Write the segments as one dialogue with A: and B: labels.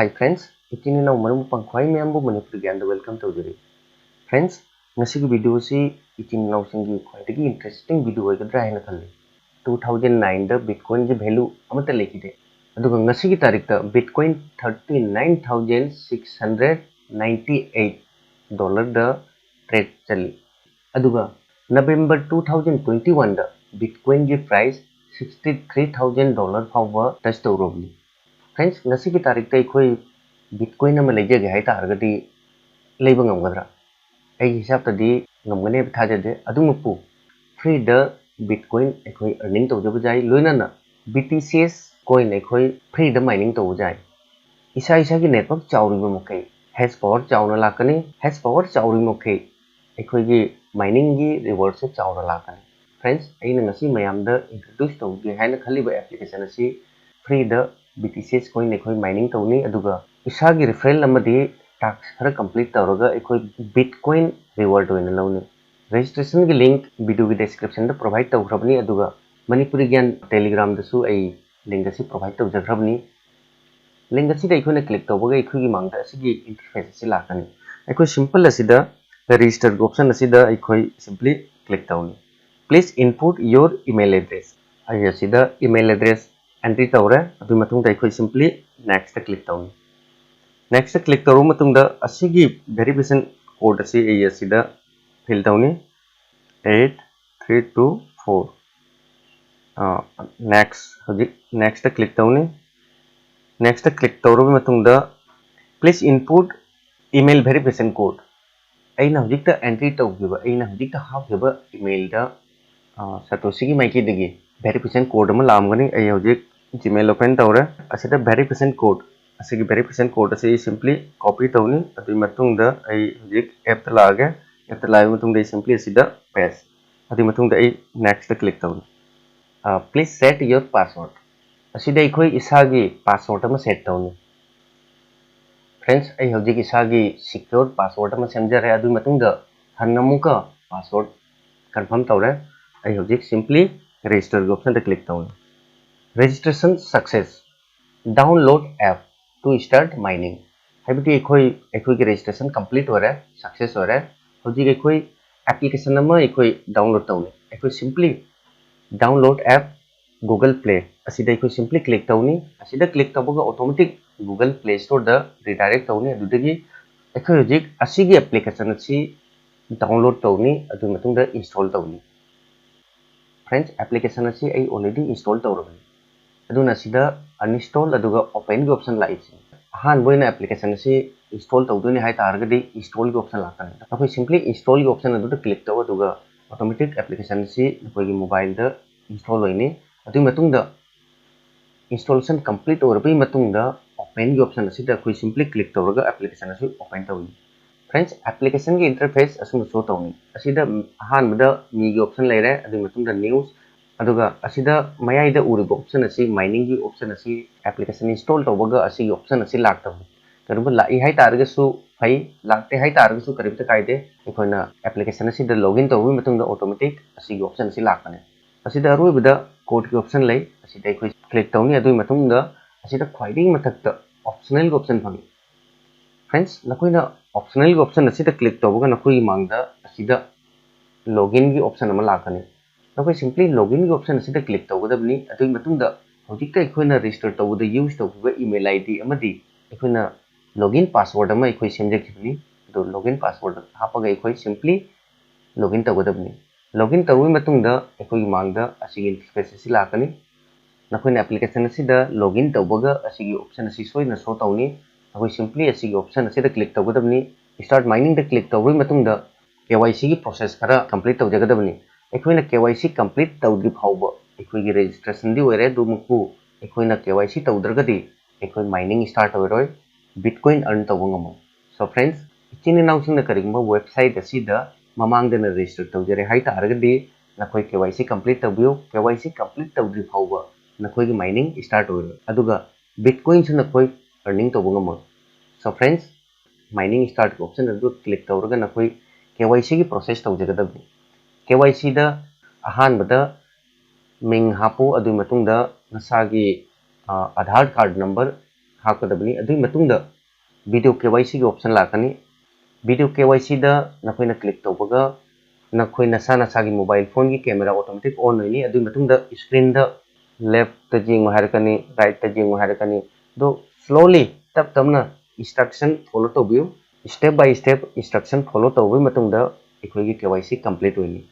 A: Hi friends, itini na umaru pangkhwai mayambu Manipuri Gyan welcome to WazirX. Friends, ngasigi video si itini na usingi khwaidagi interesting video oigadra haina khalli. 2009 da Bitcoin ki value amata lekide. Aduga ngasigi tarik da Bitcoin $39,698 da trade chali. Aduga November 2021 da Bitcoin ki price $63,000 fawba touch tawrobli. Friends, ngasigi tarik ta eikhoi Bitcoin ama leijage hai targadi leiba ngamgadra. Ai hisab tadi ngamgane thajade adumakpu free the Bitcoin eikhoi earning tawjaba jai loina na BTCs Coin eikhoi free the mining tawjai. Isa gi network chawriba mokai hash power chawna lakani hash power chawri mokai eikhoi gi mining gi reward se chawra lakani. Friends, aina ngasi mayamda introduce tawge haina khaliba application asi free the BTCs Coin eikhoi mining tawni aduga isagi referral amadi task khara complete tawraga eikhoi Bitcoin reward oina lawni. Registration ki link video ki description da provide tawkhrabni aduga Manipuri Gyan Telegram da su ai link asi provide tawjakhrabni. Link asi da eikhoi na click tawbaga eikhoi gi mangda asigi interface asi lakani. Eikhoi simple asida register option asida eikhoi simply click tawni. Please input your email address. Ai asida email address entry tawre adu matung da eikhoi simply next click tawni. Next click tawru matung da asigi verification code asi ai asida fill tawni 8324 next click tawni. Next click tawru matung da please input email verification code. Aina hojikta entry tawgiba aina hojikta hapgiba email da Satoshi ki maiki digi verification code ma lamgani ai hojik Gmail open tawre asida verification code asigi verification code asi simply copy tawni adu matung da ai hojik app ta lage app ta lage matung da simply asida paste adu matung da ai next click tawni. Please set your password asida eikhoi isagi password ma set tawni. Friends, ai hojik isagi secure password ma semjare adu matung da hanamuka password confirm tawre ai hojik simply register option da click tawni. Registration success. Download app to start mining. Habiti eikhoi ki registration complete ho raha success ho raha hojik eikhoi application nama eikhoi download tawni. Eikhoi simply download app Google Play asida eikhoi simply click tawni asida click tabaga automatic Google Play Store da redirect tawni adudagi eikhoi hojik asigi application asi download tawni adu matung da install tawni. Friends, application asi ai already install tawrabani aduna sida uninstall aduga open gi option laisi han boina application asi install tawduni hai targadi install gi option lakani akoi simply install gi option adu click taw aduga automatic application asi koi gi mobile da install hoini adu matung da installation complete orabi matung da open gi option asi da koi simply click tawraga application asi open tawni. Friends, application ki interface asum show tawni asida han bada mi gi option leire adu matung da news aduga asida mayai da uriba option asi mining gi option asi application install tawbaga asi option asi laktabu karuba lai hai targa su phai lakte hai targa su karibta kaide ekhona application asi da login tawbi matung da automatic asi option asi lakane asida aroibada code ki option lei asida ekhoi click tawni adu matung da asida khwaiding mathakta optional gi option phangi. Friends, nakoina optional gi option asida click tawbaga nakoi mangda asida login gi option ama lakane nakoi simply login gi option asida click tawgadabni adu matung da hojikta ekhoina register tawda use tawba email id amadi ekhoina login password ama ekhoi semjakhibni adu login password hapaga ekhoi simply login tawgadabni login tawi matung da ekhoi mangda asigi interface asi lakani nakoina application asida login tawbaga asigi option asi soina show tawni akoi simply asigi option asida click tawgadabni start mining da click tawri matung da KYC ki process khara complete tawjagadabni ekhoina KYC complete tawdri phawba ekhoi gi registration di oire dumku ekhoina KYC tawdragadi ekhoi mining start oiroi Bitcoin earn tawngamo. So friends, ichini nausingna karigma website asida mamangda na register tawjare hai targadi nakoi KYC complete tawbiyo KYC complete tawdri phawba nakoi gi mining start oiroi aduga Bitcoin su nakoi earning tawngamo. So friends, mining start option adu click tawraga nakoi KYC ki process tawjagadabni KYC da ahan bada ming hapu adu matung da nasagi Aadhaar card number हाकदबनी अदुई मतुंगदा video KYC की option लाकनी video KYC दा नखोइना click तौबगा नखोइ नसा नसा की मोबाइल फोन की कैमरा ऑटोमेटिक ऑन होइनी अदुई मतुंगदा स्क्रीन दा लेफ्ट जिंग हारकनी राइट जिंग हारकनी दो स्लोली तब तबना इंस्ट्रक्शन फॉलो तौबियो step by step instruction follow तौबई मतुंगदा एखोइगी केवाईसी कंप्लीट होइनी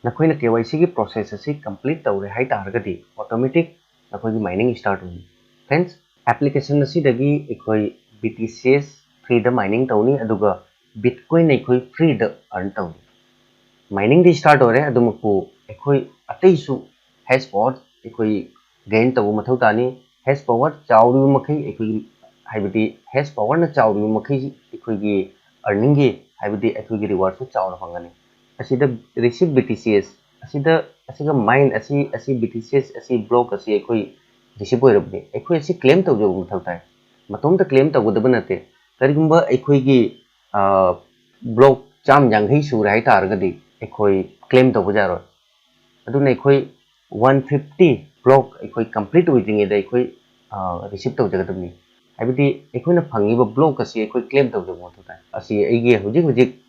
A: नखोइना केवाईसी की प्रोसेस असी कंप्लीट तौरे हाइ तारगदी ऑटोमेटिक नखोइगी माइनिंग स्टार्ट होइनी फ्रेंड्स एप्लीकेशन असिदगी एखोइ BTCs फ्री द माइनिंग तौनी अदुगा बिटकॉइन एखोइ फ्री द अर्न तौनी माइनिंग दी स्टार्ट होरे अदुमकु एखोइ अतैसु हैश पावर एखोइ गेन तौ मथौ तानी हैश पावर चाउरु मखै एखोइ हाइबदी हैश पावर न चाउरु मखै एखोइगी अर्निंग गी हाइबदी एखोइगी रिवार्ड सु चाउर फंगनी असिदा रिसीव BTCs असिदा असिगा माइन असि BTCs असि ब्लॉक असि एखोइ रिसीव होइरबनी एखोइ असि क्लेम तौजो मथौ ताई मतोम द क्लेम तौगदब नते करिगुंबा एखोइगी ब्लॉक चाम यांगै सुर हाइ तारगदी एखोइ क्लेम तौब जारो अदुना एखोइ 150 ब्लॉक एखोइ कंप्लीट होइदिङे दा एखोइ रिसीव तौजगदबनी हाइबदी एखोइना फंगिबा ब्लॉक असि एखोइ क्लेम तौजो मथौ ताई असि एगी हुजिक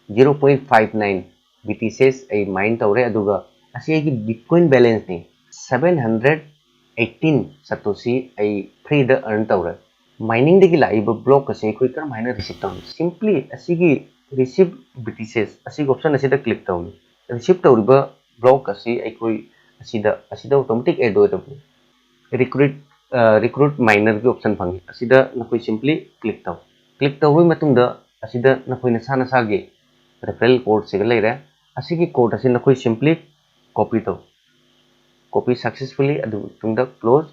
A: 0.59 BTCs ay mine tawre aduga asi ay bitcoin balance ni 718 satoshi ay free the earn tawre mining de gi laiba block asi koi kar miner receive taw simply asi gi receive BTCs asi option asi da click taw receive tawriba block asi ay koi asida automatic add ho taw recruit miner gi option phangi asida nakoi simply click taw matung da asida nakoi na sa gi referral code से ले रहा है असी की code असी नकोई simply copy तो copy successfully अदु तुंग द क्लोज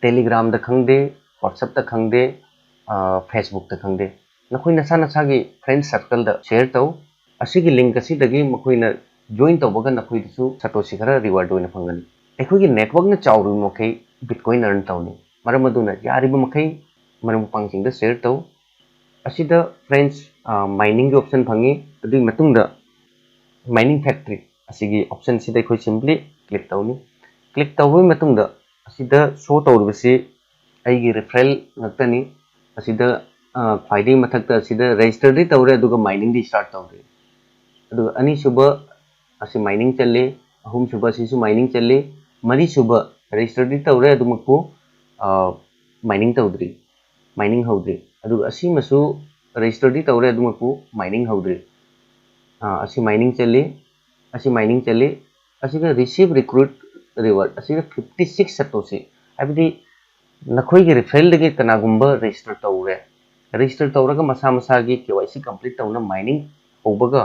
A: टेलीग्राम द खंगदे व्हाट्सएप द खंगदे फेसबुक द खंगदे नकोई नसा की फ्रेंड सर्कल द शेयर तो असी की लिंक असी दगी मकोई न जॉइन तो बगा नकोई दिसु सतोशी खरा रिवार्ड होने फंगनी एखोई की नेटवर्क न चाउरु मखै बिटकॉइन अर्न तौनी मरम मदुना यारिबो मखै मरम पांगसिंग द शेयर तो असिदा फ्रेंड्स माइनिंग की ऑप्शन फंगी अदुई मतुंगदा माइनिंग फैक्ट्री असिगी ऑप्शन सिदा एखोइ सिंपली क्लिक तौनी क्लिक तौबई मतुंगदा असिदा शो तौरबसी आइगी रेफरल नक्तनी असिदा ख्वाइदे मथक्ता असिदा रजिस्टर दी तौरे अदुगा माइनिंग दी स्टार्ट तौरे अदुगा अनी सुबह असि माइनिंग चले अहुम सुबह सिसु माइनिंग चले मरी सुबह रजिस्टर दी तौरे अदुमकु माइनिंग तौद्री माइनिंग हौद्री अदुगा असि मसु रजिस्टर दी तौरे अदुमकु माइनिंग हौद्री असी माइनिंग चले असीगा रिसीव रिक्रूट रिवार्ड असीगा 56 सतोशी हाइबदी नखोई के रेफरल दगे कनागुंबा रजिस्टर तौरगा मसा मसा की केवाईसी कंप्लीट तौना माइनिंग होबगा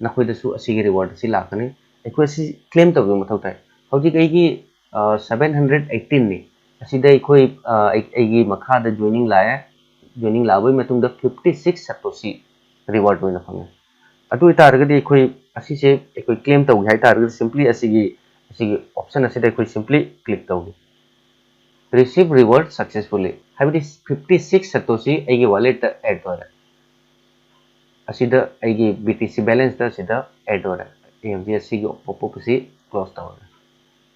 A: नखोई दसु असीगे रिवार्ड असी लाकने एखोइ असी क्लेम तौबो मथौ ताई हौजिक एगी 718 नि असीदा एखोइ एगी मखादा जॉइनिंग लाबोई मतुंगदा 56 सतोशी रिवार्ड होइना फंगे अदु इतारगदी एखोइ असिसे एखोइ क्लेम तौgi हाइ तारगदी सिंपली असिगी ऑप्शन असिदा एखोइ सिंपली क्लिक तौगी रिसीव रिवार्ड सक्सेसफुली हाइबदी 56 सतोशी एगी वॉलेट ता ऐड होरा असिदा एगी BTC बैलेंस ता असिदा ऐड होरा एमजी असिगी पॉपअप असी क्लोज तौरा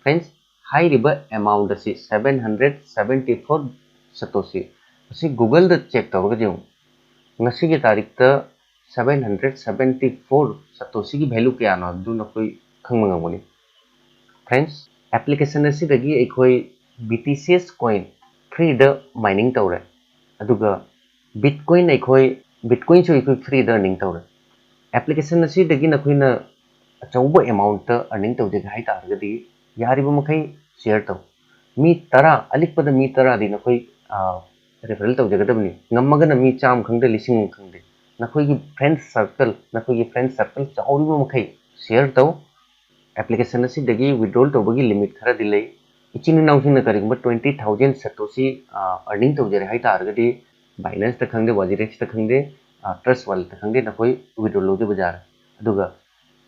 A: फ्रेंड्स हाई रिबा अमाउंट असी 774 सतोशी असी गूगल दा चेक तौरगा जेउ ngasi की तारीख ता 774 सतोशी की वैल्यू क्या ना दु नकोई खंगमंगमनी फ्रेंड्स एप्लीकेशन असिदगी एखोइ BTCs Coin फ्री द माइनिंग तौरे अदुगा बिटकॉइन सो एखोइ फ्री द अर्निंग तौरे एप्लीकेशन असिदगी नकोइना अचौबो अमाउंट ता अर्निंग तौजे हाइ तारगदी यारिबो मखै शेयर तौ मी 10 अलिकपद मी 10 दी नकोइ रेफरल तौजगदबनी ngमगन मी चाम खंगदे लिसिंग खंगदे नखोई फ्रेंड सर्कल चाउरिबो मखै शेयर तौ एप्लीकेशन असिदगी विड्रॉल तौबगी लिमिट खरा दिलै इचिन नाउसिंग करिगुंबा 20,000 सतोशी अर्निंग तौजरे हाइ तारगदी बाइनेंस ता खंगदे WazirX ता खंगदे ट्रस्ट वालेट ता खंगदे नखोई विड्रॉल लोजे बाजार अदुगा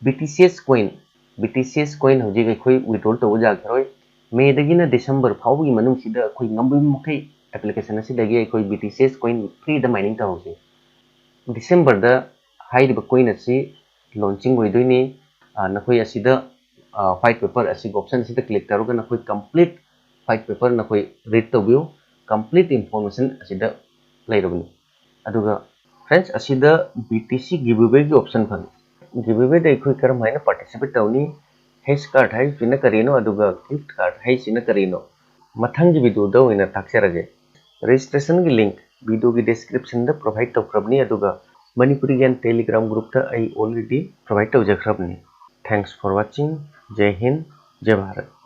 A: BTCs Coin हौजिक एखोइ विड्रॉल तौबो जाखरोय मे दगिना दिसंबर फावगी मनुंग सिदा एखोइ ngambui मखै एप्लीकेशन असिदगी एखोइ BTCs Coin फ्री द माइनिंग तौजे दिसंबर दा हाइरिबा कोइन असी लॉन्चिंग होइदोइनी नखोइ असिदा व्हाइट पेपर असी ऑप्शन असिदा क्लिक तौरगा नखोइ कंप्लीट व्हाइट पेपर नखोइ रीड तौबियो complete information asida lairabani. Aduga friends asida BTC giveaway ki option phang. Giveaway da eikhoi karam haina participate tawni. Hash card hai sina karino aduga gift card hai sina karino. Mathang ki video da oina taksharage. Registration ki link video ki description da provide tawkrabni aduga Manipuri Gyan Telegram group da I already provide tawjakrabni. Thanks for watching. Jai Hind, Jai Bharat.